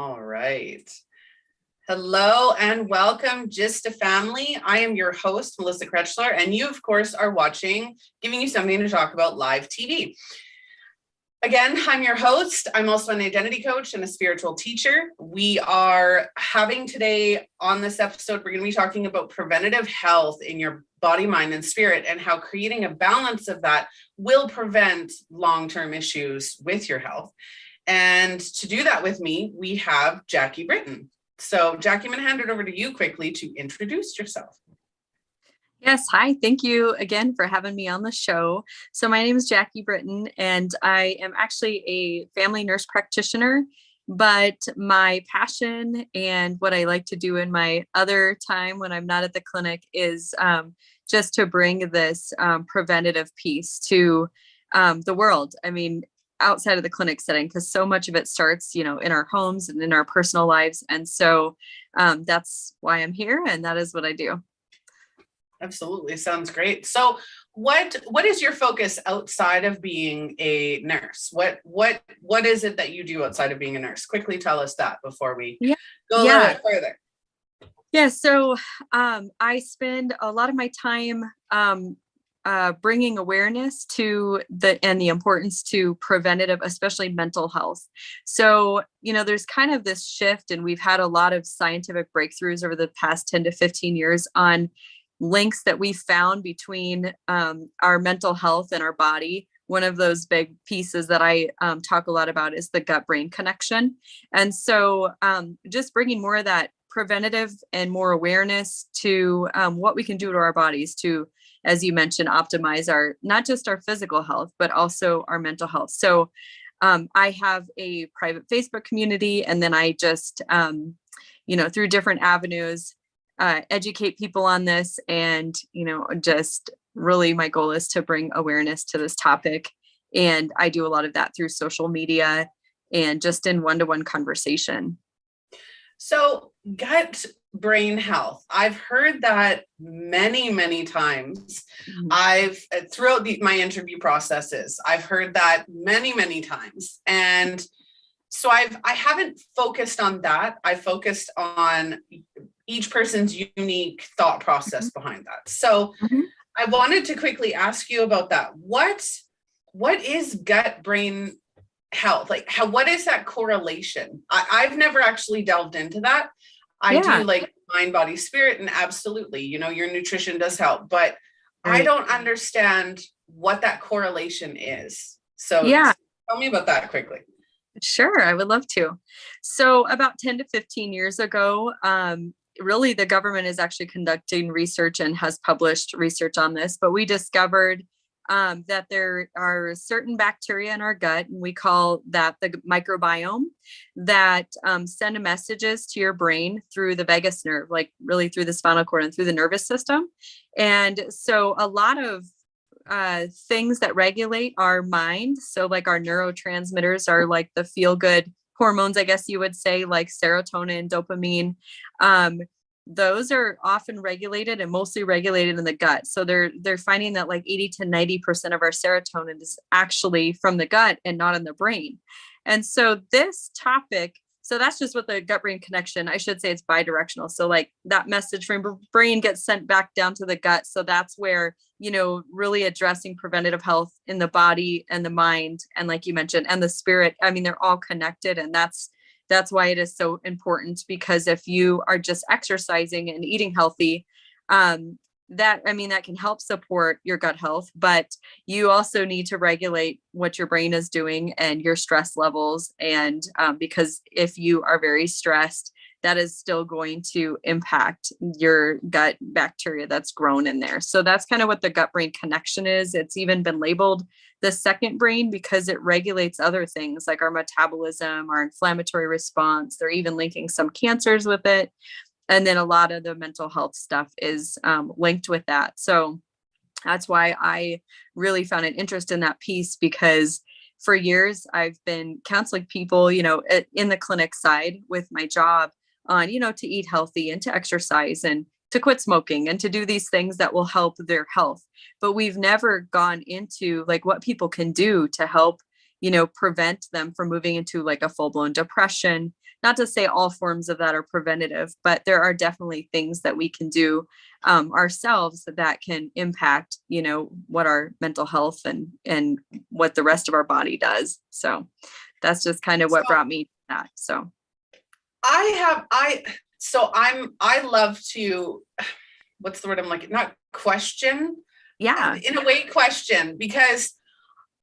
All right. Hello and welcome, Just a Family. I am your host, Melissa Krechler, and you, of course, are watching, giving you something to talk about live TV. Again, I'm your host. I'm also an identity coach and a spiritual teacher. We are having today on this episode, we're going to be talking about preventative health in your body, mind, and spirit, and how creating a balance of that will prevent long-term issues with your health. And to do that with me, we have Jackie Britton. So Jackie, I'm going to hand it over to you quickly to introduce yourself. Yes. Hi. Thank you again for having me on the show. So my name is Jackie Britton, and I am actually a family nurse practitioner, but my passion and what I like to do in my other time when I'm not at the clinic is just to bring this preventative piece to the world. I mean, outside of the clinic setting, because so much of it starts, in our homes and in our personal lives. And so that's why I'm here, and that is what I do. Absolutely. Sounds great. So what is your focus outside of being a nurse? What is it that you do outside of being a nurse? Quickly tell us that before we go a little bit further. Yeah. So I spend a lot of my time bringing awareness to the importance to preventative, especially mental health. So, there's kind of this shift, and we've had a lot of scientific breakthroughs over the past 10 to 15 years on links that we found between our mental health and our body. One of those big pieces that I talk a lot about is the gut-brain connection. And so just bringing more of that preventative and more awareness to what we can do to our bodies to, as you mentioned, optimize not just our physical health, but also our mental health. So I have a private Facebook community, and then I just, through different avenues, educate people on this. And, just really my goal is to bring awareness to this topic. And I do a lot of that through social media and just in one-to-one conversation. So gut brain health, I've heard that many, many times. Throughout my interview processes, I've heard that many, many times. And so I haven't focused on that. I focused on each person's unique thought process behind that. So I wanted to quickly ask you about that. What is gut brain health? Like what is that correlation? I've never actually delved into that. I do like mind, body, spirit, and absolutely, your nutrition does help, but I don't understand what that correlation is. So tell me about that quickly. Sure. I would love to. So about 10 to 15 years ago, really the government is actually conducting research and has published research on this, but we discovered that there are certain bacteria in our gut, and we call that the microbiome, that send messages to your brain through the vagus nerve, like really through the spinal cord and through the nervous system. And so a lot of things that regulate our mind, so like our neurotransmitters are like the feel-good hormones, I guess you would say, like serotonin, dopamine. Those are often regulated and mostly regulated in the gut. So they're finding that like 80 to 90% of our serotonin is actually from the gut and not in the brain. And so this topic, so that's just what the gut-brain connection, I should say it's bidirectional. So like that message from brain gets sent back down to the gut. So that's where, really addressing preventative health in the body and the mind. And like you mentioned, and the spirit, I mean, they're all connected. And that's why it is so important, because if you are just exercising and eating healthy, that can help support your gut health, but you also need to regulate what your brain is doing and your stress levels. And because if you are very stressed, that is still going to impact your gut bacteria that's grown in there. So that's kind of what the gut brain connection is. It's even been labeled the second brain because it regulates other things like our metabolism, our inflammatory response. They're even linking some cancers with it. And then a lot of the mental health stuff is linked with that. So that's why I really found an interest in that piece, because for years I've been counseling people, in the clinic side with my job on, to eat healthy and to exercise and to quit smoking and to do these things that will help their health. But we've never gone into like what people can do to help, prevent them from moving into like a full-blown depression, not to say all forms of that are preventative, but there are definitely things that we can do ourselves that can impact, what our mental health and what the rest of our body does. So that's just kind of what brought me to that. So I love to, what's the word I'm like, not question. Yeah. In a way, question, because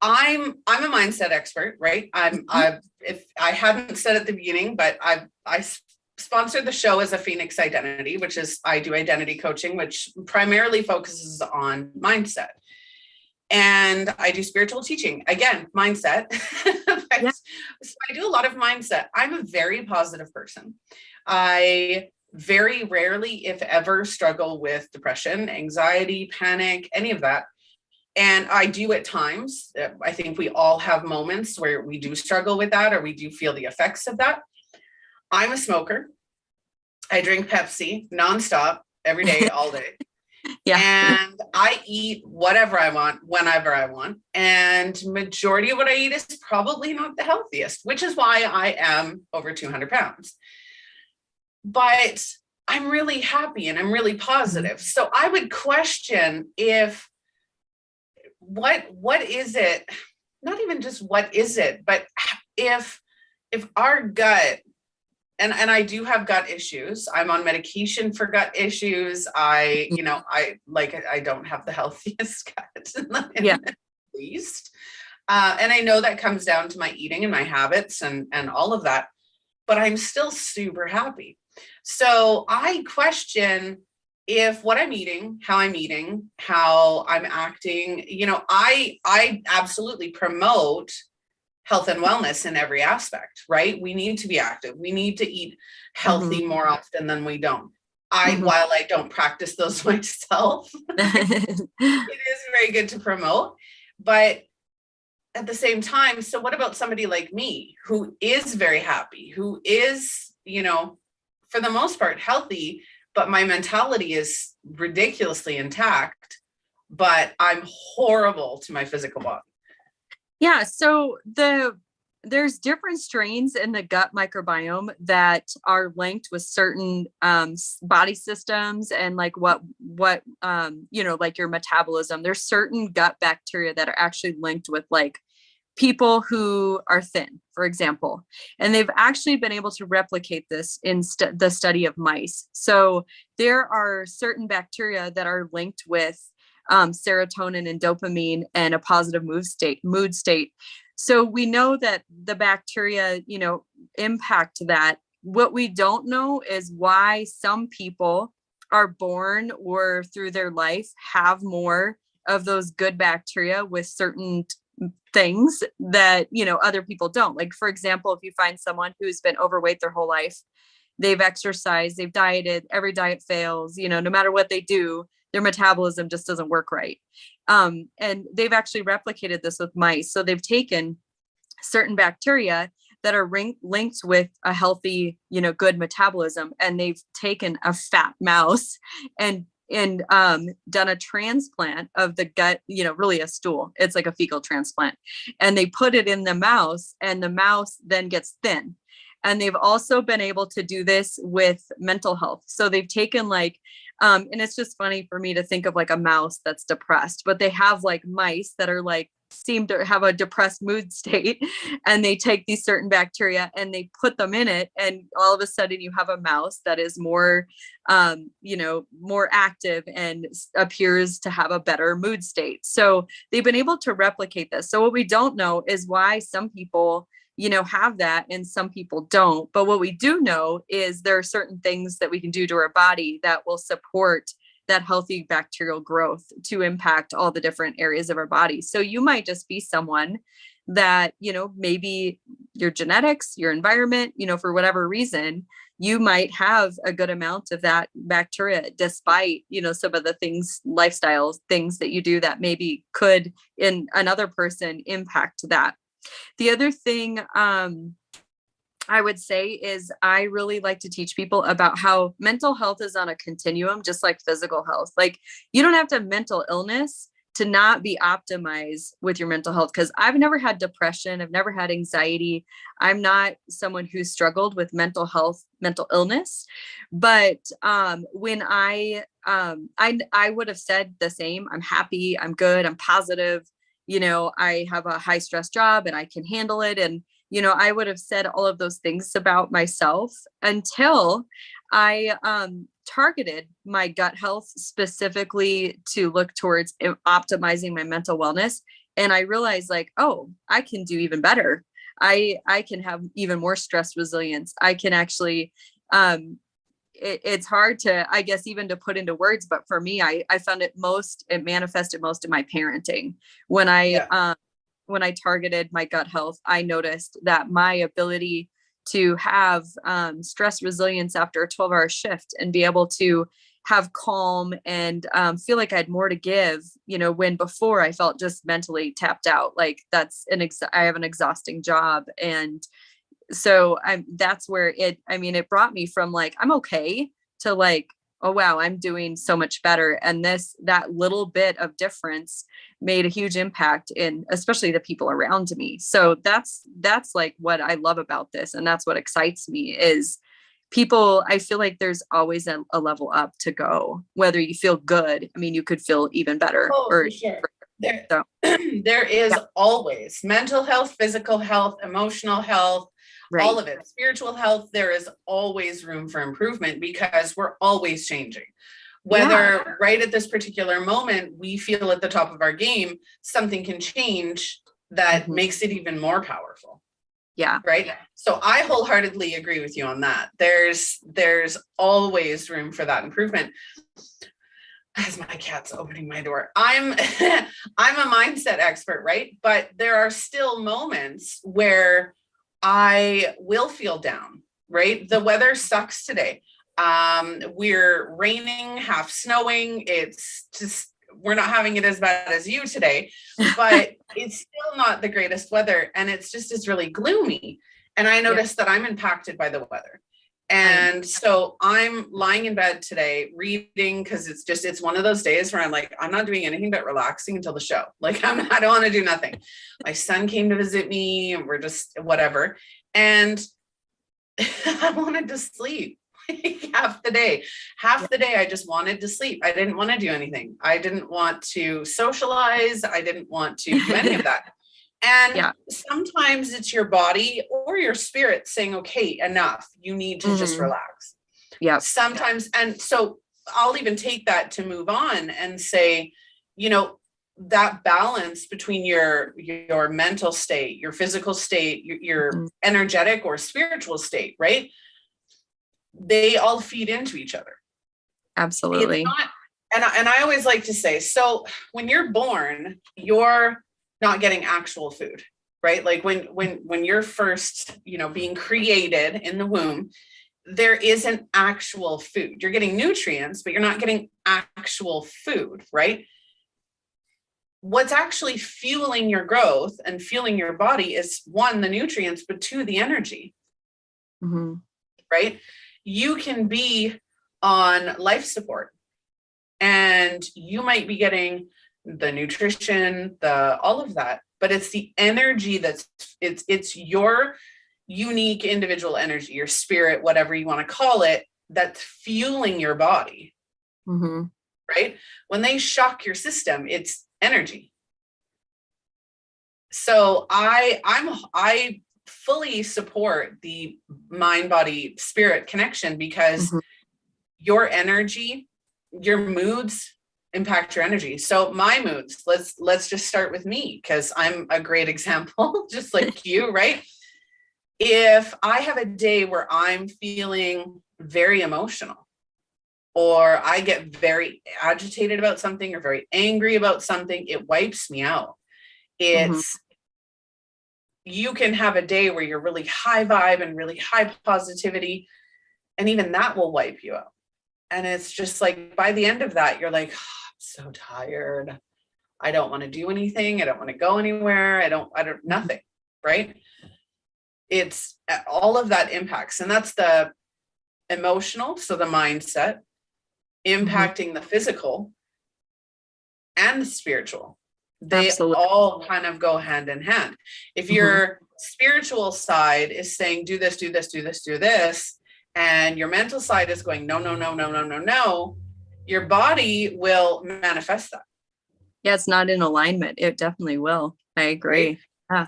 I'm a mindset expert, right? If I hadn't said at the beginning, but I sponsored the show as a Phoenix Identity, which is, I do identity coaching, which primarily focuses on mindset. And I do spiritual teaching, again, mindset. Yeah. So I do a lot of mindset. I'm a very positive person. I very rarely, if ever, struggle with depression, anxiety, panic, any of that. And I do at times. I think we all have moments where we do struggle with that, or we do feel the effects of that. I'm a smoker. I drink Pepsi nonstop every day, all day. Yeah. And I eat whatever I want, whenever I want. And majority of what I eat is probably not the healthiest, which is why I am over 200 pounds. But I'm really happy and I'm really positive. So I would question if what is it, not even just what is it, but if our gut, and I do have gut issues. I'm on medication for gut issues. I don't have the healthiest gut in the least. And I know that comes down to my eating and my habits and all of that, but I'm still super happy. So I question if what I'm eating, how I'm acting, I absolutely promote health and wellness in every aspect, right? We need to be active. We need to eat healthy more often than we don't. While I don't practice those myself, it is very good to promote. But at the same time, so what about somebody like me who is very happy, who is, for the most part healthy, but my mentality is ridiculously intact, but I'm horrible to my physical body? Yeah. So there's different strains in the gut microbiome that are linked with certain body systems and like what like your metabolism. There's certain gut bacteria that are actually linked with like people who are thin, for example, and they've actually been able to replicate this in the study of mice. So there are certain bacteria that are linked with serotonin and dopamine and a positive mood state. So we know that the bacteria, impact that. What we don't know is why some people are born or through their life have more of those good bacteria with certain things that, other people don't. Like, for example, if you find someone who's been overweight their whole life, they've exercised, they've dieted, every diet fails, no matter what they do, their metabolism just doesn't work right. And they've actually replicated this with mice. So they've taken certain bacteria that are linked with a healthy, good metabolism, and they've taken a fat mouse and done a transplant of the gut, really a stool. It's like a fecal transplant. And they put it in the mouse, and the mouse then gets thin. And they've also been able to do this with mental health. So they've taken and it's just funny for me to think of like a mouse that's depressed, but they have like mice that are like, seem to have a depressed mood state, and they take these certain bacteria and they put them in it. And all of a sudden you have a mouse that is more, more active and appears to have a better mood state. So they've been able to replicate this. So what we don't know is why some people have that and some people don't. But what we do know is there are certain things that we can do to our body that will support that healthy bacterial growth to impact all the different areas of our body. So you might just be someone that, maybe your genetics, your environment, for whatever reason, you might have a good amount of that bacteria, despite, some of the things, lifestyles, things that you do that maybe could in another person impact that. The other thing I would say is I really like to teach people about how mental health is on a continuum, just like physical health. Like, you don't have to have mental illness to not be optimized with your mental health. Cause I've never had depression. I've never had anxiety. I'm not someone who struggled with mental health, mental illness. But, when I would have said the same. I'm happy. I'm good. I'm positive. I have a high stress job and I can handle it. And, I would have said all of those things about myself until I, targeted my gut health specifically to look towards optimizing my mental wellness. And I realized like, oh, I can do even better. I can have even more stress resilience. I can actually, it's hard to, I guess, even to put into words, but for me, I found it manifested most in my parenting. When I targeted my gut health, I noticed that my ability to have stress resilience after a 12-hour shift and be able to have calm and feel like I had more to give, when before I felt just mentally tapped out. Like I have an exhausting job. And so that's where it brought me from like, I'm okay to like, oh, wow, I'm doing so much better. And that little bit of difference made a huge impact in especially the people around me. So that's like what I love about this. And that's what excites me is people, I feel like there's always a level up to go, whether you feel good. I mean, you could feel even better. Oh, for sure. There is always mental health, physical health, emotional health, right. All of it, spiritual health. There is always room for improvement because we're always changing. Whether right at this particular moment, we feel at the top of our game, something can change that makes it even more powerful. Yeah. Right. So I wholeheartely agree with you on that. There's always room for that improvement. As my cat's opening my door, I'm a mindset expert, right? But there are still moments where I will feel down, right? The weather sucks today. We're raining, half snowing. It's just, we're not having it as bad as you today, but it's still not the greatest weather. And it's really gloomy. And I noticed that I'm impacted by the weather. And so I'm lying in bed today reading because it's one of those days where I'm like, I'm not doing anything but relaxing until the show. Like I don't want to do nothing. My son came to visit me and we're just whatever. And I wanted to sleep half the day. I just wanted to sleep. I didn't want to do anything. I didn't want to socialize. I didn't want to do any of that. And sometimes it's your body or your spirit saying, okay, enough. You need to just relax. Yeah. Sometimes. And so I'll even take that to move on and say, that balance between your mental state, your physical state, your energetic or spiritual state, right? They all feed into each other. Absolutely. It's not, and I always like to say, so when you're born, you're not getting actual food, right? Like when you're first, being created in the womb, there isn't actual food. You're getting nutrients, but you're not getting actual food, right? What's actually fueling your growth and fueling your body is one, the nutrients, but two, the energy, right? You can be on life support and you might be getting the nutrition, all of that, but it's the energy it's your unique individual energy, your spirit, whatever you want to call it, that's fueling your body, right? When they shock your system, it's energy. So I fully support the mind, body, spirit connection because your energy, your moods impact your energy. So my moods, let's just start with me because I'm a great example, just like you, right? If I have a day where I'm feeling very emotional or I get very agitated about something or very angry about something, it wipes me out. You can have a day where you're really high vibe and really high positivity, and even that will wipe you out. And it's just like, by the end of that, you're like, oh, I'm so tired. I don't want to do anything. I don't want to go anywhere. I don't, nothing. Right. It's all of that impacts. And that's the emotional. So the mindset impacting the physical. and the spiritual. They Absolutely. all kind of go hand in hand. If your spiritual side is saying, do this, do this, do this, do this, and your mental side is going, no, no, no, no, no, no, no, your body will manifest that. Yeah, it's not in alignment. It definitely will. I agree. Right? Yeah.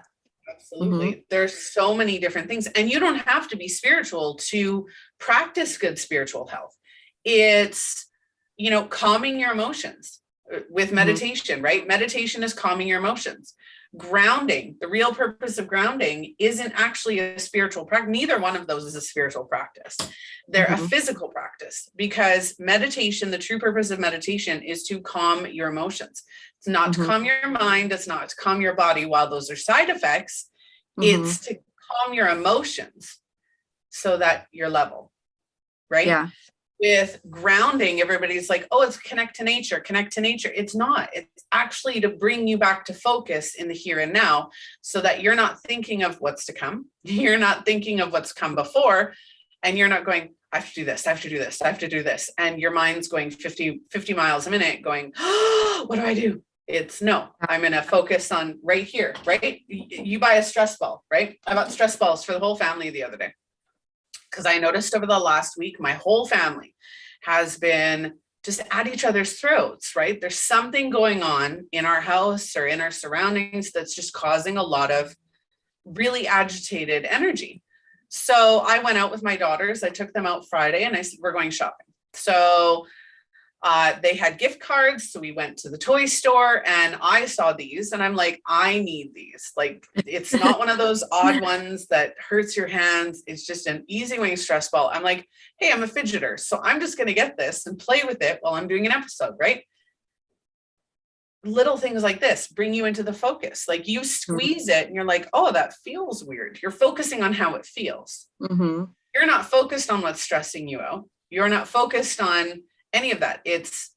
Absolutely. There's so many different things, and you don't have to be spiritual to practice good spiritual health. It's, calming your emotions with meditation, right? Meditation is calming your emotions. Grounding, the real purpose of grounding isn't actually a spiritual practice. Neither one of those is a spiritual practice. They're a physical practice, because meditation, the true purpose of meditation is to calm your emotions. It's not to calm your mind. It's not to calm your body. While those are side effects, it's to calm your emotions so that you're level, right? Yeah. With grounding, everybody's like, oh, it's connect to nature, connect to nature. It's not. It's actually to bring you back to focus in the here and now, so that you're not thinking of what's to come. You're not thinking of what's come before, and you're not going, I have to do this, I have to do this, I have to do this. And your mind's going 50 miles a minute going, oh, what do I do? It's no, I'm going to focus on right here, right? You buy a stress ball, right? I bought stress balls for the whole family the other day, because I noticed over the last week, my whole family has been just at each other's throats, right? There's something going on in our house or in our surroundings that's just causing a lot of really agitated energy. So I went out with my daughters. I took them out Friday and I said, we're going shopping. So they had gift cards. So we went to the toy store and I saw these and I'm like, I need these. Like, it's not one of those odd ones that hurts your hands. It's just an easygoing stress ball. I'm like, hey, I'm a fidgeter, so I'm just going to get this and play with it while I'm doing an episode, right? Little things like this bring you into the focus. Like, you squeeze it and you're like, oh, that feels weird. You're focusing on how it feels. You're not focused on what's stressing you out. You're not focused on any of that. It's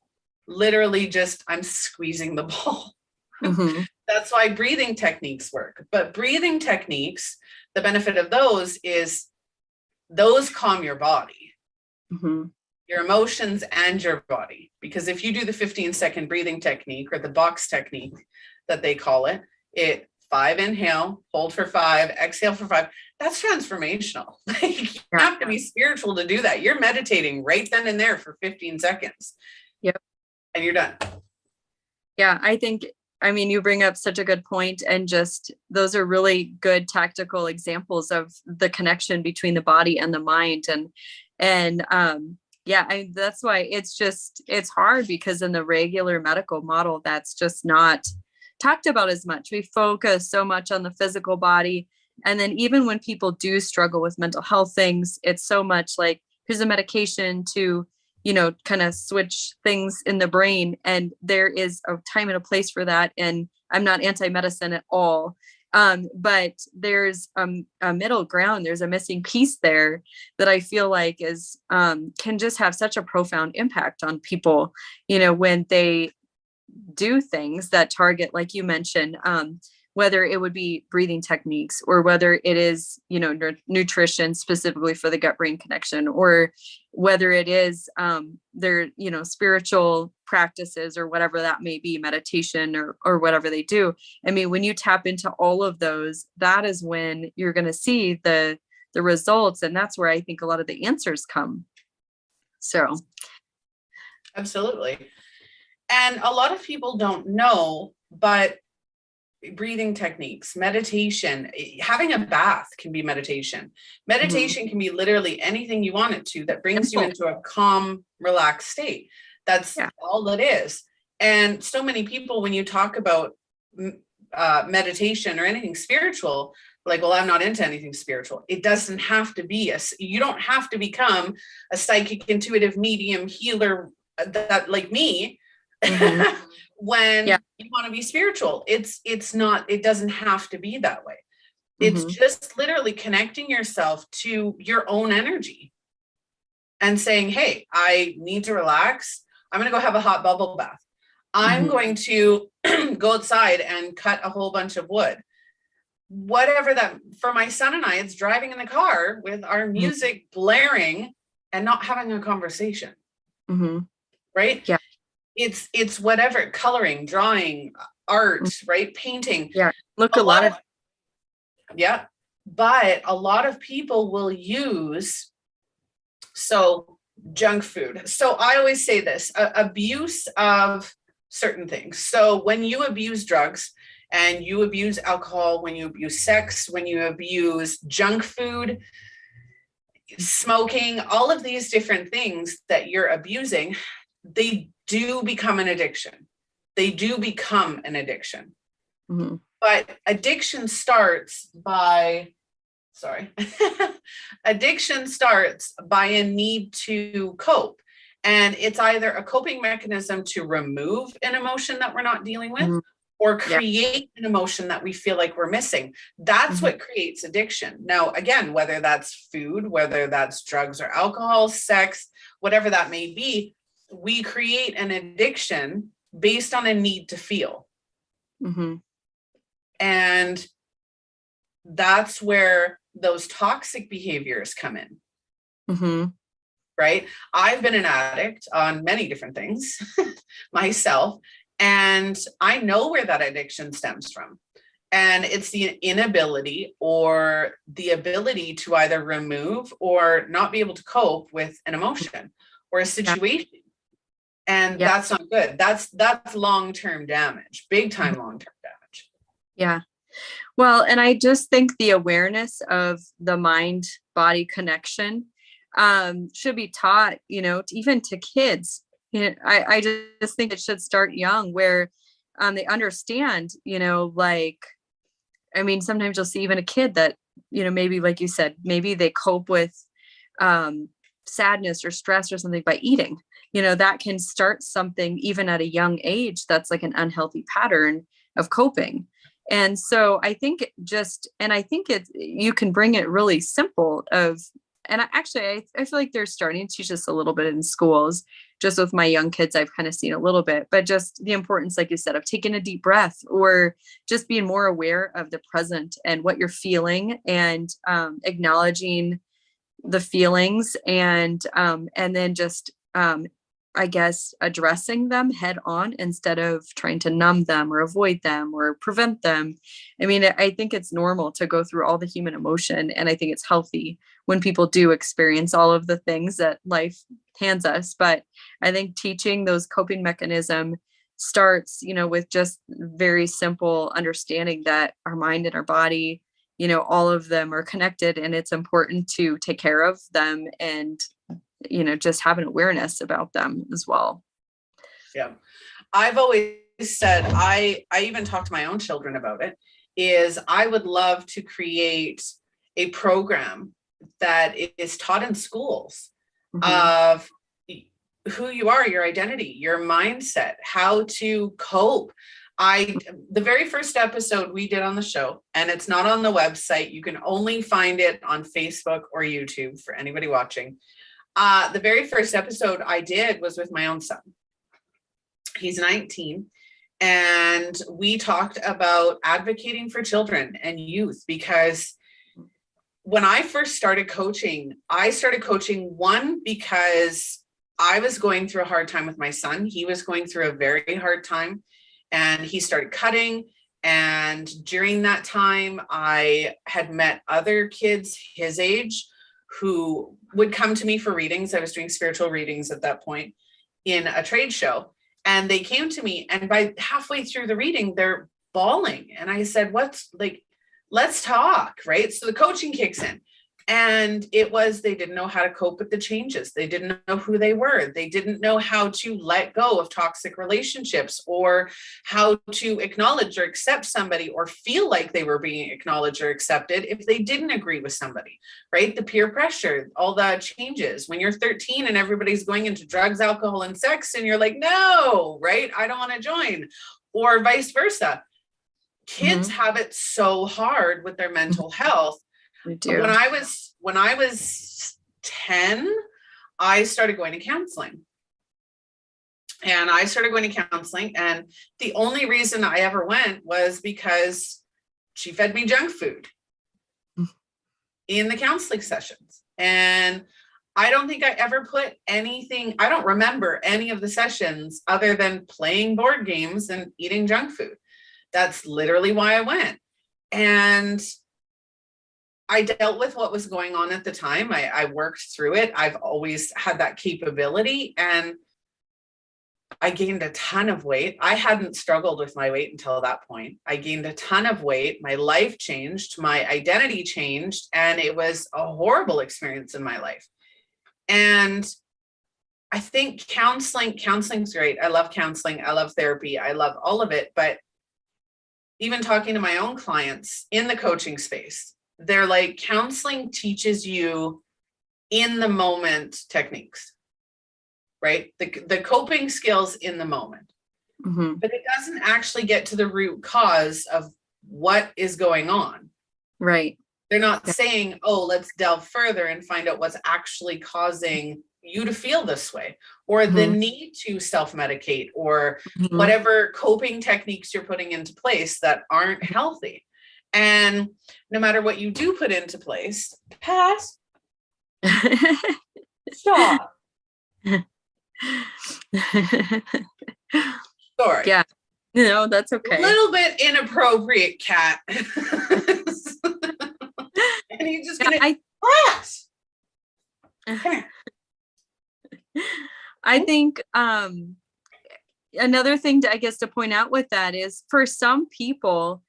literally just, I'm squeezing the ball. That's why breathing techniques work. But breathing techniques, the benefit of those is those calm your body, your emotions and your body. Because if you do the 15-second breathing technique, or the box technique that they call it 5 inhale, hold for 5, exhale for 5. That's transformational. Like, you have to be spiritual to do that. You're meditating right then and there for 15 seconds. Yep. And you're done. Yeah, I mean, you bring up such a good point, and just those are really good tactical examples of the connection between the body and the mind. And that's why it's hard, because in the regular medical model, that's just not talked about as much. We focus so much on the physical body. And then even when people do struggle with mental health things, it's so much like, here's a medication to, kind of switch things in the brain. And there is a time and a place for that. And I'm not anti-medicine at all. But there's a middle ground. There's a missing piece there that I feel like is, can just have such a profound impact on people, when they do things that target, like you mentioned, whether it would be breathing techniques, or whether it is, nutrition specifically for the gut brain connection, or whether it is their, spiritual practices, or whatever that may be, meditation, or whatever they do. I mean, when you tap into all of those, that is when you're going to see the results. And that's where I think a lot of the answers come. So. Absolutely. And a lot of people don't know, but breathing techniques, meditation, having a bath can be meditation. Meditation can be literally anything you want it to that brings you into a calm, relaxed state. That's all it is. And so many people, when you talk about meditation or anything spiritual, like, well, I'm not into anything spiritual. It doesn't have to be you don't have to become a psychic, intuitive, medium, healer, that like me. When you want to be spiritual, it's not, it doesn't have to be that way. It's just literally connecting yourself to your own energy and saying, hey, I need to relax. I'm going to go have a hot bubble bath. I'm going to go outside and cut a whole bunch of wood. Whatever that, for my son and I, it's driving in the car with our music blaring and not having a conversation. Right? Yeah. it's whatever, coloring, drawing, art, right? Painting. Yeah. Look, A lot of, yeah. But a lot of people will use, so junk food. So I always say this, abuse of certain things. So when you abuse drugs and you abuse alcohol, when you abuse sex, when you abuse junk food, smoking, all of these different things that you're abusing, they do become an addiction. They do become an addiction. Mm-hmm. But addiction starts by, addiction starts by a need to cope. And it's either a coping mechanism to remove an emotion that we're not dealing with, mm-hmm. or create an emotion that we feel like we're missing. That's mm-hmm. what creates addiction. Now, again, whether that's food, whether that's drugs or alcohol, sex, whatever that may be, we create an addiction based on a need to feel. Mm-hmm. And that's where those toxic behaviors come in. Mm-hmm. Right? I've been an addict on many different things myself, and I know where that addiction stems from. And it's the inability or the ability to either remove or not be able to cope with an emotion or a situation. And that's not good. That's long-term damage, big time long-term damage. Yeah. Well, and I just think the awareness of the mind-body connection should be taught, even to kids. I just think it should start young, where they understand, sometimes you'll see even a kid that, maybe like you said, maybe they cope with sadness or stress or something by eating. That can start something even at a young age that's like an unhealthy pattern of coping. And so I think you can bring it really simple and I feel like they're starting to teach us a little bit in schools. Just with my young kids, I've kind of seen a little bit, but just the importance, like you said, of taking a deep breath, or just being more aware of the present and what you're feeling, and acknowledging the feelings, and then just, I guess, addressing them head on instead of trying to numb them or avoid them or prevent them. I think it's normal to go through all the human emotion. And I think it's healthy when people do experience all of the things that life hands us. But I think teaching those coping mechanism starts, with just very simple understanding that our mind and our body, all of them are connected, and it's important to take care of them, and just have an awareness about them as well. Yeah. I've always said, I even talk to my own children about it, is I would love to create a program that is taught in schools, mm-hmm. of who you are, your identity, your mindset, how to cope. The very first episode we did on the show, and it's not on the website, you can only find it on Facebook or YouTube for anybody watching. The very first episode I did was with my own son. He's 19. And we talked about advocating for children and youth, because when I first started coaching, one, because I was going through a hard time with my son. He was going through a very hard time, and he started cutting. And during that time, I had met other kids his age who would come to me for readings. I was doing spiritual readings at that point in a trade show. And they came to me, and by halfway through the reading, they're bawling. And I said, let's talk, right? So the coaching kicks in. And it was, they didn't know how to cope with the changes. They didn't know who they were. They didn't know how to let go of toxic relationships, or how to acknowledge or accept somebody, or feel like they were being acknowledged or accepted if they didn't agree with somebody, right? The peer pressure, all the changes when you're 13 and everybody's going into drugs, alcohol, and sex, and you're like, no, right? I don't want to join, or vice versa. Kids mm-hmm. have it so hard with their mental health. We do. When I was 10, I started going to counseling. And the only reason I ever went was because she fed me junk food in the counseling sessions. And I don't think I ever put anything, I don't remember any of the sessions other than playing board games and eating junk food. That's literally why I went. And I dealt with what was going on at the time. I worked through it. I've always had that capability, and I gained a ton of weight. I hadn't struggled with my weight until that point. I gained a ton of weight. My life changed, my identity changed, and it was a horrible experience in my life. And I think counseling's great. I love counseling. I love therapy. I love all of it. But even talking to my own clients in the coaching space, they're like, counseling teaches you in the moment techniques, right? The coping skills in the moment, but it doesn't actually get to the root cause of what is going on. Right. They're not saying, oh, let's delve further and find out what's actually causing you to feel this way, or the need to self-medicate, or whatever coping techniques you're putting into place that aren't healthy. And no matter what you do put into place, pass. Stop. Sorry. Yeah. No, that's okay. A little bit inappropriate, cat. And you just gonna pass. I think another thing to, I guess, to point out with that is, for some people,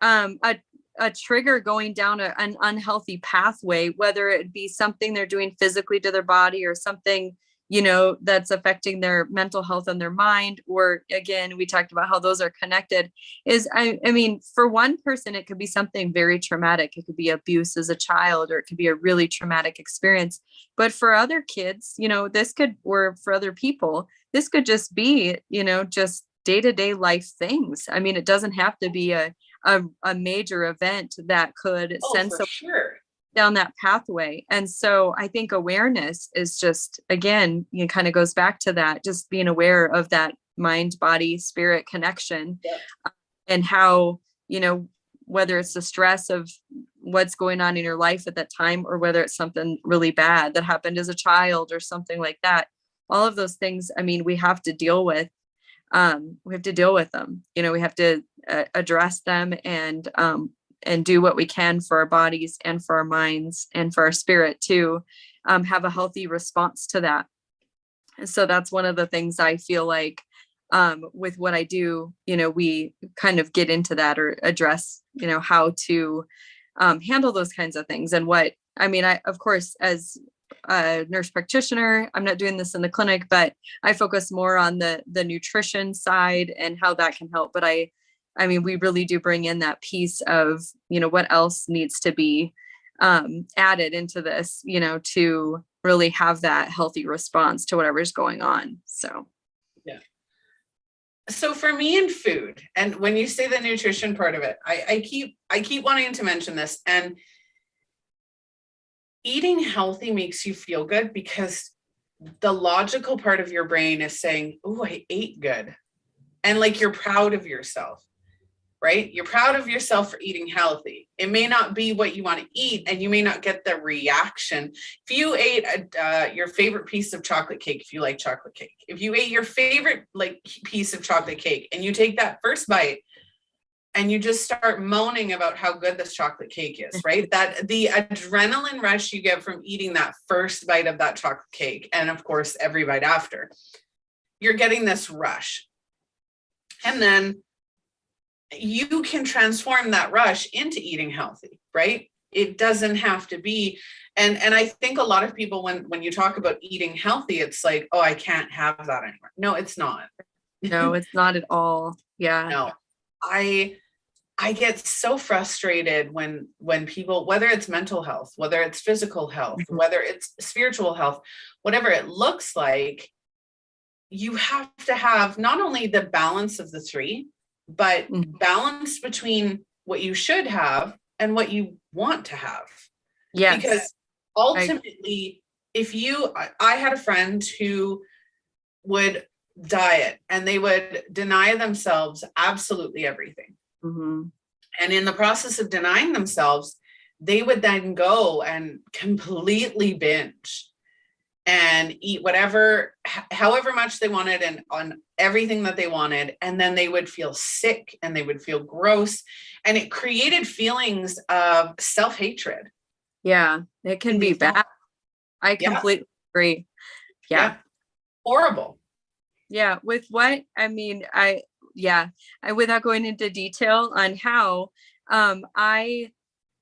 a trigger going down an unhealthy pathway, whether it be something they're doing physically to their body, or something, you know, that's affecting their mental health and their mind, or again, we talked about how those are connected, is, I mean, for one person, it could be something very traumatic. It could be abuse as a child, or it could be a really traumatic experience. But for other kids, you know, this could, or for other people, this could just be, you know, just day-to-day life things. I mean, it doesn't have to be a major event that could send someone down that pathway. And so I think awareness is just, again, it kind of goes back to that, just being aware of that mind, body, spirit connection, and how, you know, whether it's the stress of what's going on in your life at that time, or whether it's something really bad that happened as a child or something like that, all of those things, I mean, we have to deal with. We have to deal with them. You know, we have to address them, and do what we can for our bodies and for our minds and for our spirit to have a healthy response to that. And so that's one of the things I feel like with what I do, you know, we kind of get into that, or address, you know, how to handle those kinds of things. And what, I mean, I, of course, as a nurse practitioner, I'm not doing this in the clinic, but I focus more on the nutrition side and how that can help. But I mean, we really do bring in that piece of, you know, what else needs to be added into this, you know, to really have that healthy response to whatever's going on. So, yeah. So for me in food, and when you say the nutrition part of it, I keep wanting to mention this, and eating healthy makes you feel good, because the logical part of your brain is saying, oh, I ate good. And like, you're proud of yourself, right? You're proud of yourself for eating healthy. It may not be what you want to eat, and you may not get the reaction. If you ate your favorite piece of chocolate cake, if you like chocolate cake, if you ate your favorite like piece of chocolate cake, and you take that first bite, and you just start moaning about how good this chocolate cake is, right? That the adrenaline rush you get from eating that first bite of that chocolate cake, and of course, every bite after, you're getting this rush. And then you can transform that rush into eating healthy, right? It doesn't have to be. And I think a lot of people, when you talk about eating healthy, it's like, oh, I can't have that anymore. No, it's not. No, it's not at all. Yeah. No, I get so frustrated when people, whether it's mental health, whether it's physical health, whether it's spiritual health, whatever it looks like, you have to have not only the balance of the three, but balance between what you should have and what you want to have. Yes. Because ultimately, I had a friend who would diet, and they would deny themselves absolutely everything. And in the process of denying themselves, they would then go and completely binge. and eat whatever, however much they wanted and on everything that they wanted. And then they would feel sick and they would feel gross. And it created feelings of self-hatred. Yeah, it can be bad. I completely agree. Yeah. Horrible. Yeah. With what, I mean, without going into detail on how, I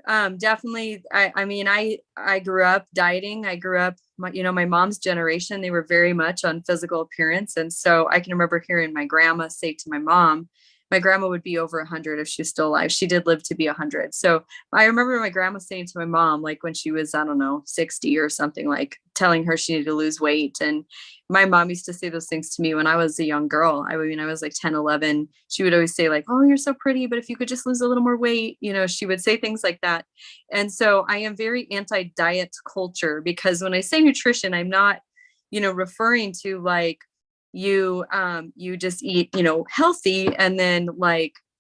definitely, I grew up dieting. I grew up, my mom's generation, they were very much on physical appearance. And so I can remember hearing my grandma say to my mom, my grandma would be over 100 if she was still alive. She did live to be 100. So I remember my grandma saying to my mom, like when she was, I don't know, 60 or something, like telling her she needed to lose weight. And my mom used to say those things to me when I was a young girl. I was like 10, 11. She would always say like, oh, you're so pretty, but if you could just lose a little more weight, she would say things like that. And so I am very anti-diet culture, because when I say nutrition, I'm not, referring to like, you just eat, healthy, and then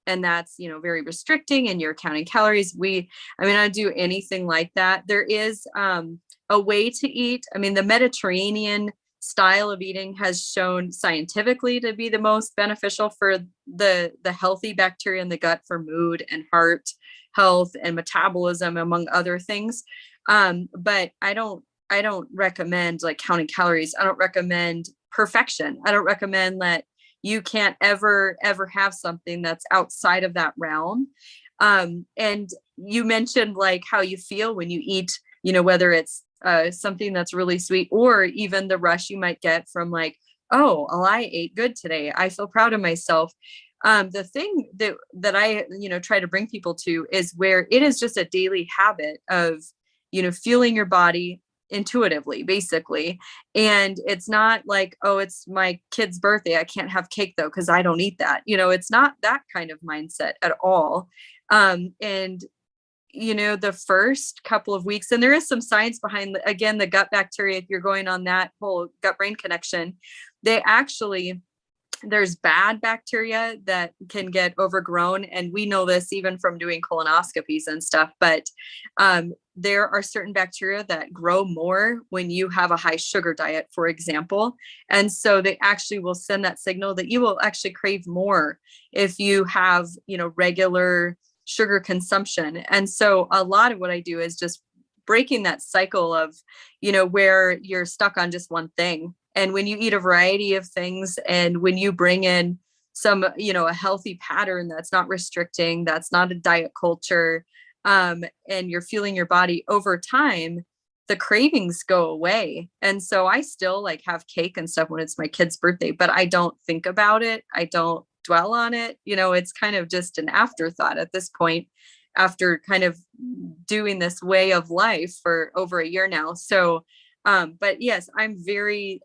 and that's, very restricting and you're counting calories. I don't do anything like that. There is a way to eat. The Mediterranean style of eating has shown scientifically to be the most beneficial for the healthy bacteria in the gut, for mood and heart health and metabolism, among other things. But I don't recommend like counting calories. I don't recommend perfection. I don't recommend that you can't ever have something that's outside of that realm. And you mentioned like how you feel when you eat, whether it's something that's really sweet, or even the rush you might get from like, oh, well, I ate good today, I feel proud of myself. The thing that I, try to bring people to is where it is just a daily habit of, feeling your body intuitively, basically. And it's not like, oh, it's my kid's birthday, I can't have cake though, because I don't eat that. It's not that kind of mindset at all. And the first couple of weeks, and there is some science behind, again, the gut bacteria, if you're going on that whole gut brain connection, there's bad bacteria that can get overgrown. And we know this even from doing colonoscopies and stuff, but there are certain bacteria that grow more when you have a high sugar diet, for example. And so they actually will send that signal that you will actually crave more if you have, regular sugar consumption. And so a lot of what I do is just breaking that cycle of, where you're stuck on just one thing. And when you eat a variety of things, and when you bring in some, a healthy pattern that's not restricting, that's not a diet culture, and you're feeling your body over time, the cravings go away. And so I still like have cake and stuff when it's my kid's birthday, but I don't think about it. I don't dwell on it. It's kind of just an afterthought at this point, after kind of doing this way of life for over a year now. So but yes, I very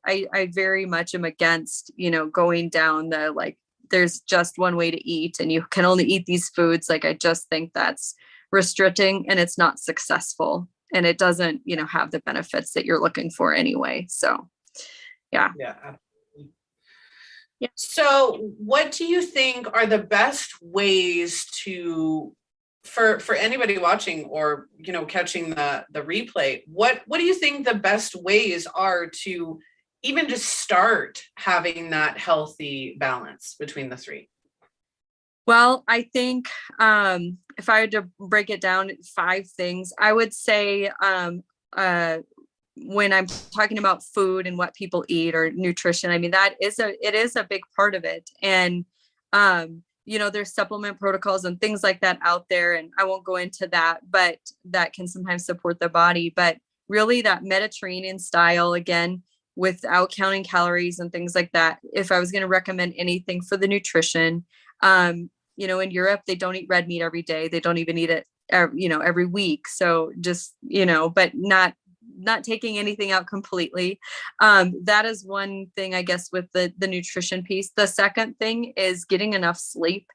much am against, going down the, like, there's just one way to eat and you can only eat these foods. Like, I just think that's restricting and it's not successful, and it doesn't, have the benefits that you're looking for anyway. So, yeah. Yeah. Absolutely. Yeah. So what do you think are the best ways for anybody watching or, catching the replay, what do you think the best ways are to even just start having that healthy balance between the three? Well, I think if I had to break it down, 5 things, I would say when I'm talking about food and what people eat or nutrition, it is a big part of it. And there's supplement protocols and things like that out there, and I won't go into that, but that can sometimes support the body. But really that Mediterranean style, again, without counting calories and things like that, if I was going to recommend anything for the nutrition, in Europe, they don't eat red meat every day. They don't even eat it, every week. So just, but not taking anything out completely. That is one thing, I guess, with the nutrition piece. The second thing is getting enough sleep.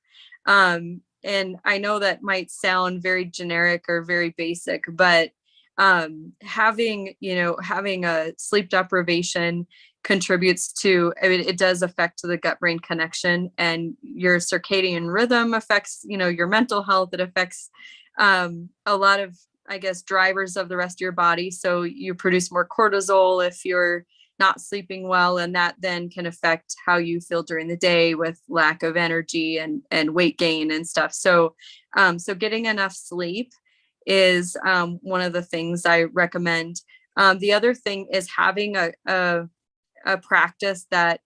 And I know that might sound very generic or very basic, but having a sleep deprivation contributes to, it does affect the gut brain connection, and your circadian rhythm affects, your mental health. It affects a lot of I guess, drivers of the rest of your body. So you produce more cortisol if you're not sleeping well, and that then can affect how you feel during the day with lack of energy and weight gain and stuff. So, so getting enough sleep is one of the things I recommend. The other thing is having a practice that,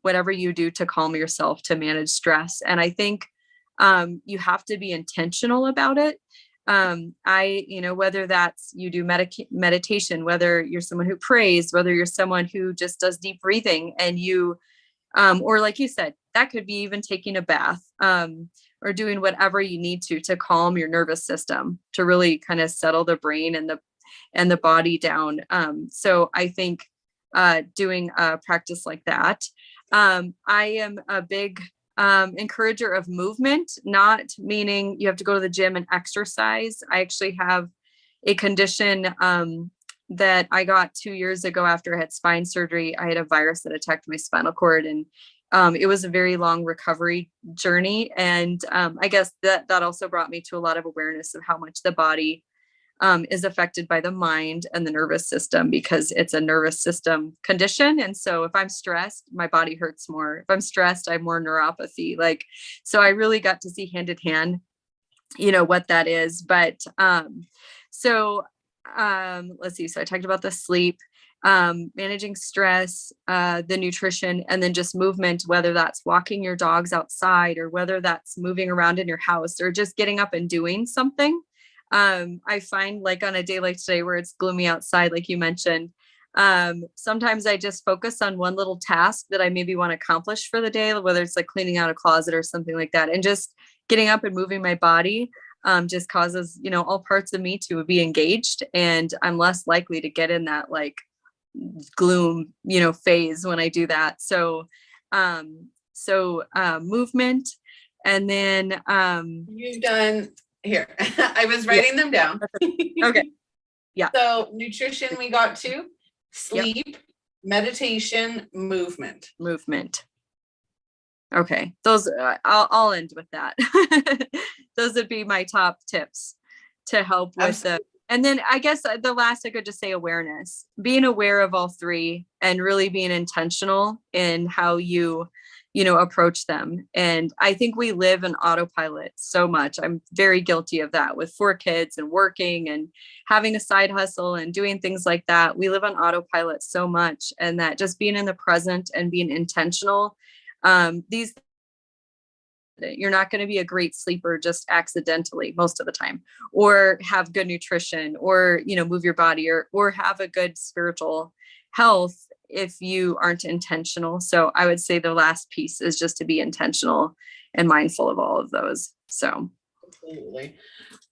whatever you do to calm yourself, to manage stress. And I think you have to be intentional about it. Whether that's you do meditation, whether you're someone who prays, whether you're someone who just does deep breathing, and you, or like you said, that could be even taking a bath, or doing whatever you need to calm your nervous system, to really kind of settle the brain and the body down. So I think doing a practice like that. I am a big encourager of movement, not meaning you have to go to the gym and exercise. I actually have a condition that I got 2 years ago after I had spine surgery. I had a virus that attacked my spinal cord, and it was a very long recovery journey. And I guess that also brought me to a lot of awareness of how much the body is affected by the mind and the nervous system, because it's a nervous system condition. And so if I'm stressed, my body hurts more. If I'm stressed, I have more neuropathy. So I really got to see hand in hand, what that is. But let's see. So I talked about the sleep, managing stress, the nutrition, and then just movement, whether that's walking your dogs outside, or whether that's moving around in your house, or just getting up and doing something. I find, like, on a day like today where it's gloomy outside, like you mentioned, sometimes I just focus on one little task that I maybe want to accomplish for the day, whether it's like cleaning out a closet or something like that. And just getting up and moving my body just causes, all parts of me to be engaged, and I'm less likely to get in that like gloom, phase when I do that. So movement. And then you've done here. I was writing them down. Okay. Yeah. So nutrition, we got to sleep, meditation, movement. Okay. Those, I'll end with that. Those would be my top tips to help with Absolutely. And then I guess the last I could just say awareness, being aware of all three, and really being intentional in how you approach them. And I think we live in autopilot so much. I'm very guilty of that with 4 kids and working and having a side hustle and doing things like that. We live on autopilot so much, and that just being in the present and being intentional. You're not going to be a great sleeper just accidentally most of the time, or have good nutrition, or, move your body, or have a good spiritual health if you aren't intentional. So I would say the last piece is just to be intentional and mindful of all of those. So absolutely.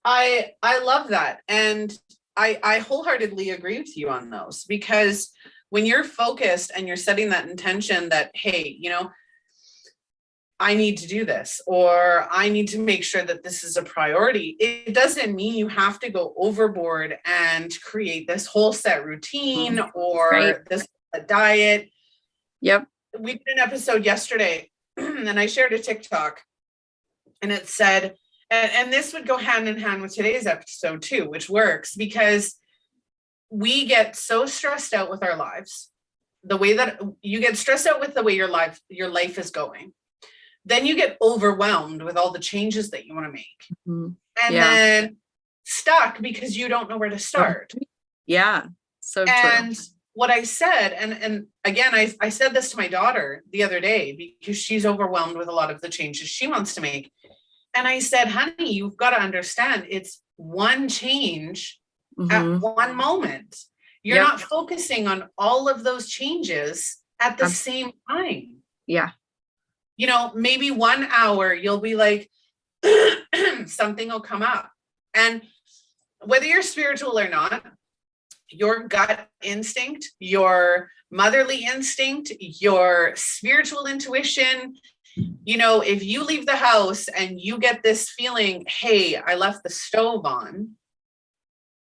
I love that. And I wholeheartedly agree with you on those, because when you're focused and you're setting that intention that, hey, I need to do this, or I need to make sure that this is a priority. It doesn't mean you have to go overboard and create this whole set routine or this diet. Yep. We did an episode yesterday and I shared a TikTok, and it said, and this would go hand in hand with today's episode too, which works, because we get so stressed out with our lives, the way that you get stressed out with the way your life is going. Then you get overwhelmed with all the changes that you want to make. Mm-hmm. And then stuck because you don't know where to start. Yeah. So and true. What I said, and again, I said this to my daughter the other day, because she's overwhelmed with a lot of the changes she wants to make. And I said, honey, you've got to understand, it's one change at one moment. You're not focusing on all of those changes at the same time. Yeah. Maybe 1 hour you'll be like, something will come up. And whether you're spiritual or not, your gut instinct, your motherly instinct, your spiritual intuition, if you leave the house and you get this feeling, hey, I left the stove on,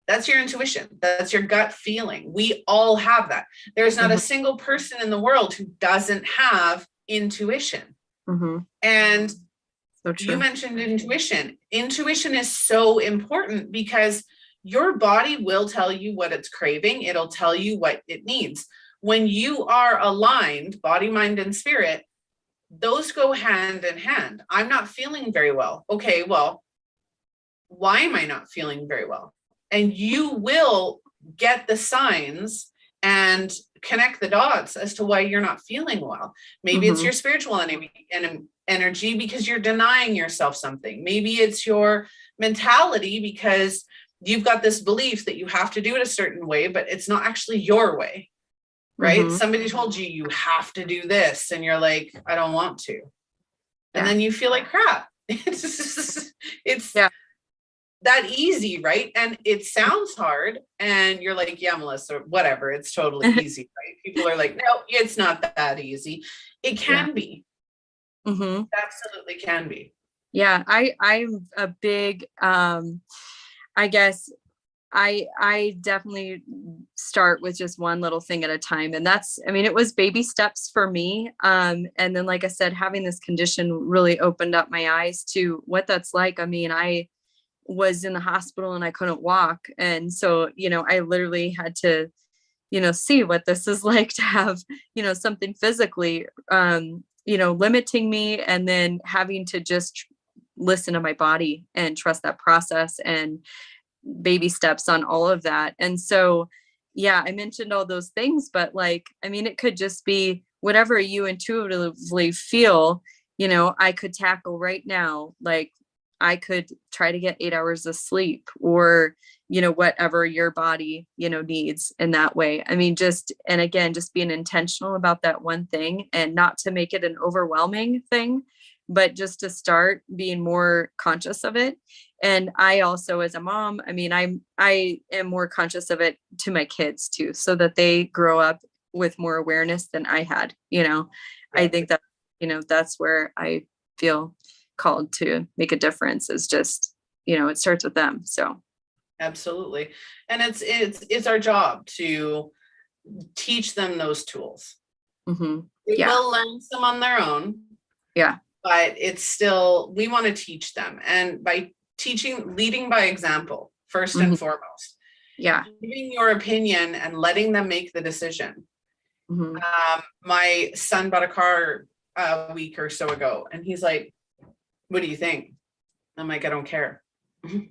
that's your intuition. That's your gut feeling. We all have that. There's not a single person in the world who doesn't have intuition. And so you mentioned intuition. Intuition is so important, because your body will tell you what it's craving. It'll tell you what it needs. When you are aligned, body, mind, and spirit, those go hand in hand. I'm not feeling very well. Okay, well, why am I not feeling very well? And you will get the signs and connect the dots as to why you're not feeling well. Maybe it's your spiritual energy because you're denying yourself something. Maybe it's your mentality because you've got this belief that you have to do it a certain way, but it's not actually your way, right? Somebody told you you have to do this and you're like, I don't want to. And then you feel like crap. It's that easy, right? And it sounds hard and you're like, yeah, Melissa, whatever, it's totally easy, right? People are like, no, it's not that easy. It can be. Absolutely can be. Yeah, I'm a big I guess I definitely start with just one little thing at a time. And that's, I mean, it was baby steps for me. And then, like I said, having this condition really opened up my eyes to what that's like. I mean, I was in the hospital and I couldn't walk. And so, I literally had to, see what this is like to have, something physically, limiting me, and then having to just listen to my body and trust that process and baby steps on all of that. And so, I mentioned all those things, but it could just be whatever you intuitively feel, I could tackle right now. Like, I could try to get 8 hours of sleep, or, whatever your body, needs in that way. I mean, just being intentional about that one thing, and not to make it an overwhelming thing, but just to start being more conscious of it. And I also, as a mom, I am more conscious of it to my kids too, so that they grow up with more awareness than I had. I think that, that's where I feel called to make a difference, is just, it starts with them. So absolutely. And it's our job to teach them those tools. They will learn some on their own. Yeah. But it's still, we want to teach them. And by teaching, leading by example, first and foremost. Yeah. Giving your opinion and letting them make the decision. My son bought a car a week or so ago, and he's like, what do you think? I'm like, I don't care. Don't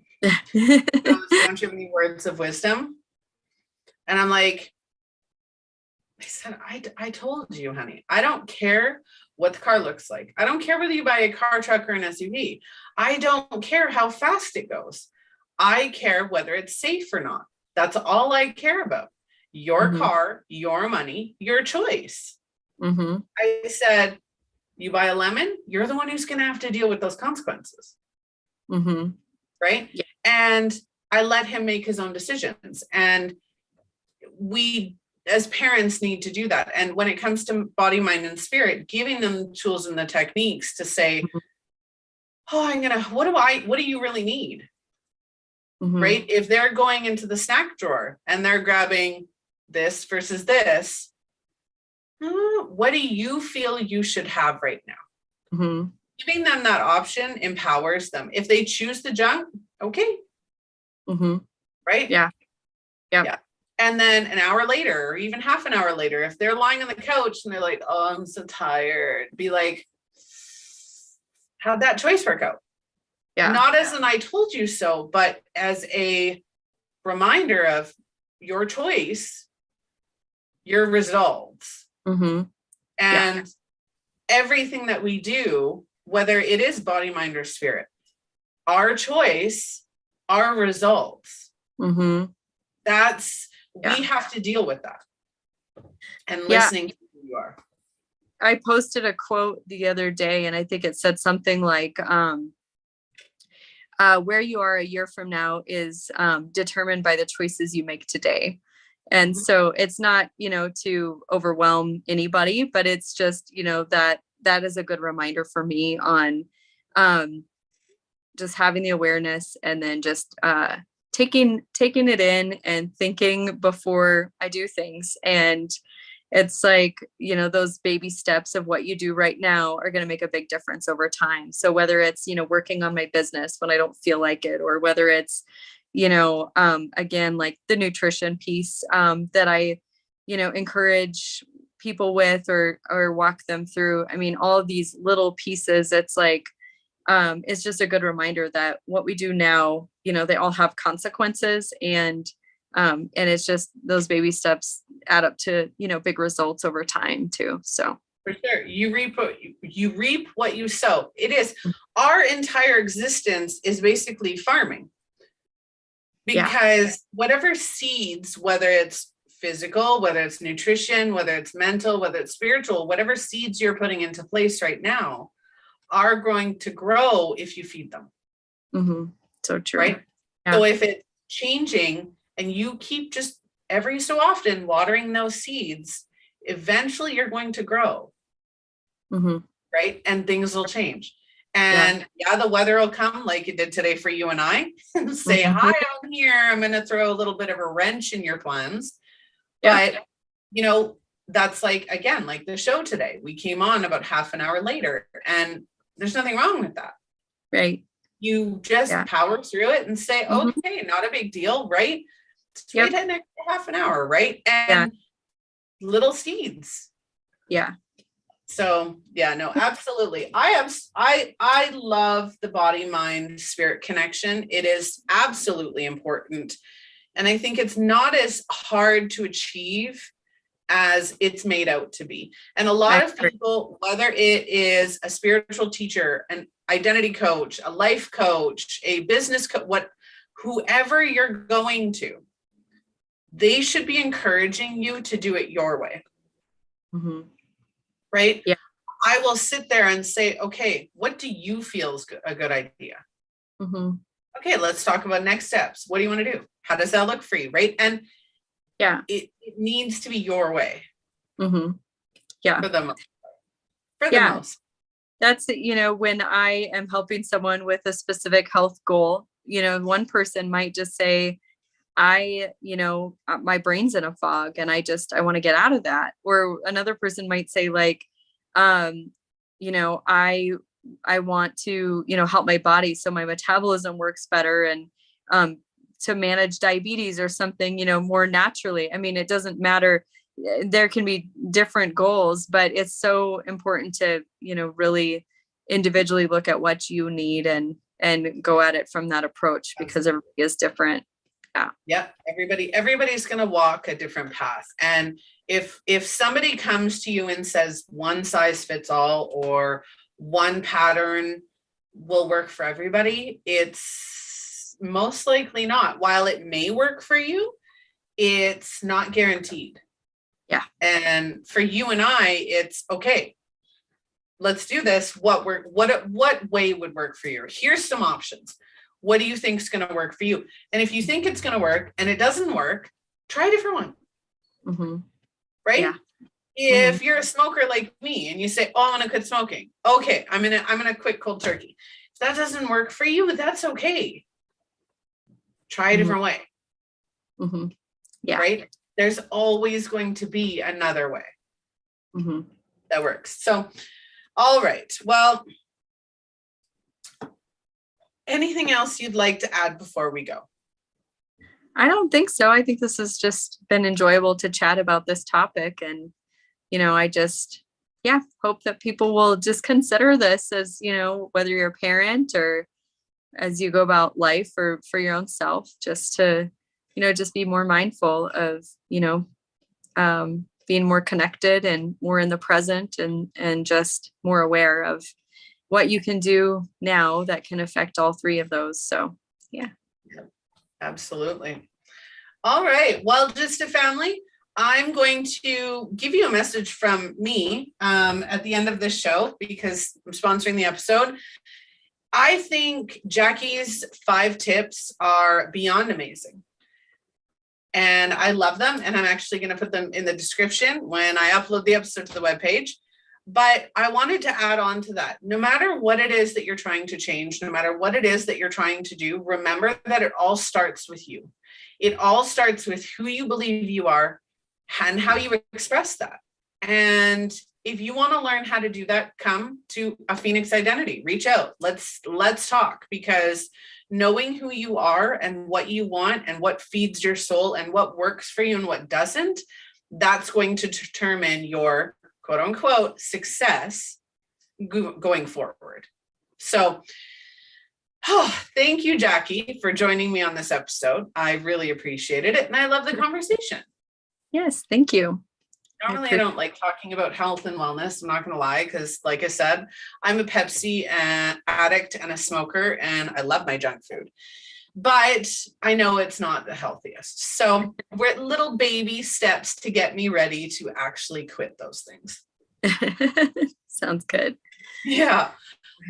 you have any words of wisdom? And I'm like, I said, I told you, honey, I don't care what the car looks like. I don't care whether you buy a car, truck, or an SUV. I don't care how fast it goes. I care whether it's safe or not. That's all I care about. Your car, your money, your choice. I said, you buy a lemon, you're the one who's going to have to deal with those consequences. Right? Yeah. And I let him make his own decisions. And we, as parents, need to do that. And when it comes to body, mind, and spirit, giving them tools and the techniques to say, what do you really need? Right? If they're going into the snack drawer and they're grabbing this versus this, what do you feel you should have right now? Giving them that option empowers them. If they choose the junk, okay. Right? Yeah. And then an hour later, or even half an hour later, if they're lying on the couch and they're like, oh, I'm so tired, be like, how'd that choice work out? Yeah. Not as an I told you so, but as a reminder of your choice, your results. And everything that we do, whether it is body, mind, or spirit, our choice, our results. That's, we have to deal with that. And listening to who you are. I posted a quote the other day, and I think it said something like, where you are a year from now is determined by the choices you make today. And so it's not, to overwhelm anybody, but it's just, that is a good reminder for me on just having the awareness, and then just taking it in and thinking before I do things. And it's like, those baby steps of what you do right now are going to make a big difference over time. So whether it's, working on my business when I don't feel like it, or whether it's, again, like the nutrition piece, that I, encourage people with or walk them through. I mean, all of these little pieces, it's like, it's just a good reminder that what we do now, they all have consequences, and it's just those baby steps add up to, big results over time too. So for sure. You reap what you sow. It is our entire existence is basically farming, because whatever seeds, whether it's physical, whether it's nutrition, whether it's mental, whether it's spiritual, whatever seeds you're putting into place right now are going to grow if you feed them. Mm-hmm. So true. Right. Yeah. So if it's changing and you keep just every so often watering those seeds, eventually you're going to grow. Mm-hmm. Right. And things will change. And the weather will come like it did today for you and I, and say, hi, I'm here. I'm going to throw a little bit of a wrench in your plans. But, that's like, again, like the show today, we came on about half an hour later, and there's nothing wrong with that. Right. You just power through it and say, okay, not a big deal. Right. Just wait an extra half an hour. Right. And little seeds. Yeah. So no, absolutely. I love the body, mind, spirit connection. It is absolutely important. And I think it's not as hard to achieve as it's made out to be. And a lot of people, whether it is a spiritual teacher, an identity coach, a life coach, a business coach, whoever you're going to, they should be encouraging you to do it your way. Mm-hmm. Right? Yeah. I will sit there and say, okay, what do you feel is a good idea? Mm-hmm. Okay, let's talk about next steps. What do you want to do? How does that look for you? Right? And it needs to be your way. Mm-hmm. Yeah. For the most. That's, when I am helping someone with a specific health goal, one person might just say, my brain's in a fog and I want to get out of that. Or another person might say like, I want to, help my body so my metabolism works better, and to manage diabetes or something, more naturally. I mean, it doesn't matter. There can be different goals, but it's so important to, really individually look at what you need and go at it from that approach, because everybody is different. Yeah. Everybody's going to walk a different path. And if somebody comes to you and says one size fits all or one pattern will work for everybody, it's most likely not. While it may work for you, it's not guaranteed. Yeah. And for you and I, it's okay. Let's do this. What way would work for you? Here's some options. What do you think is going to work for you? And if you think it's going to work and it doesn't work, try a different one. Mm-hmm. Right? Yeah. If you're a smoker like me and you say, oh, I want to quit smoking. Okay, I'm gonna quit cold turkey. If that doesn't work for you, that's okay. Try a different way. Mm-hmm. Yeah. Right? There's always going to be another way that works. So, all right. Well, anything else you'd like to add before we go? I don't think so. I think this has just been enjoyable to chat about this topic. And, I just, hope that people will just consider this as, whether you're a parent or as you go about life or for your own self, just to, just be more mindful of, being more connected and more in the present, and just more aware of what you can do now that can affect all three of those. So, absolutely. All right. Well, just a family, I'm going to give you a message from me at the end of this show because I'm sponsoring the episode. I think Jackie's 5 tips are beyond amazing. And I love them. And I'm actually going to put them in the description when I upload the episode to the webpage. But I wanted to add on to that. No matter what it is that you're trying to change, no matter what it is that you're trying to do, remember that it all starts with you. It all starts with who you believe you are and how you express that. And if you want to learn how to do that, come to a Phoenix Identity. Reach out. Let's talk, because knowing who you are and what you want and what feeds your soul and what works for you and what doesn't, that's going to determine your quote unquote success going forward. So, thank you, Jackie, for joining me on this episode. I really appreciated it. And I love the conversation. Yes, thank you. Normally, I don't like talking about health and wellness. I'm not going to lie, because like I said, I'm a Pepsi addict and a smoker, and I love my junk food. But I know it's not the healthiest. So we're at little baby steps to get me ready to actually quit those things. Sounds good. Yeah.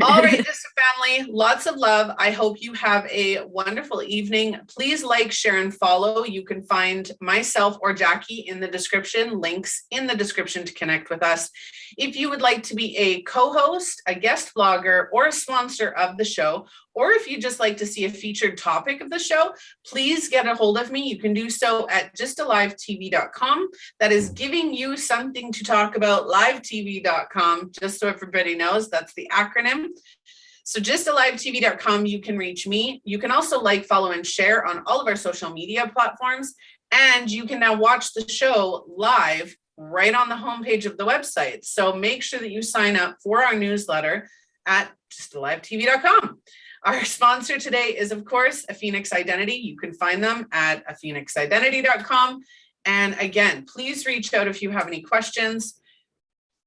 All right, Vista family, lots of love. I hope you have a wonderful evening. Please like, share, and follow. You can find myself or Jackie in the description, links in the description to connect with us. If you would like to be a co-host, a guest vlogger, or a sponsor of the show, or if you just like to see a featured topic of the show, please get a hold of me. You can do so at justalivetv.com. That is giving you something to talk about, livetv.com, just so everybody knows, that's the acronym. So justalivetv.com, you can reach me. You can also like, follow, and share on all of our social media platforms. And you can now watch the show live right on the homepage of the website. So make sure that you sign up for our newsletter at justalivetv.com. Our sponsor today is, of course, A Phoenix Identity. You can find them at aphoenixidentity.com. And again, please reach out if you have any questions,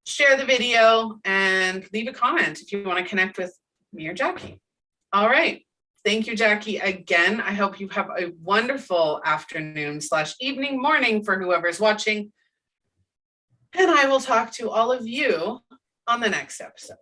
share the video, and leave a comment if you want to connect with me or Jackie. All right. Thank you, Jackie, again. I hope you have a wonderful afternoon / evening, morning for whoever's watching. And I will talk to all of you on the next episode.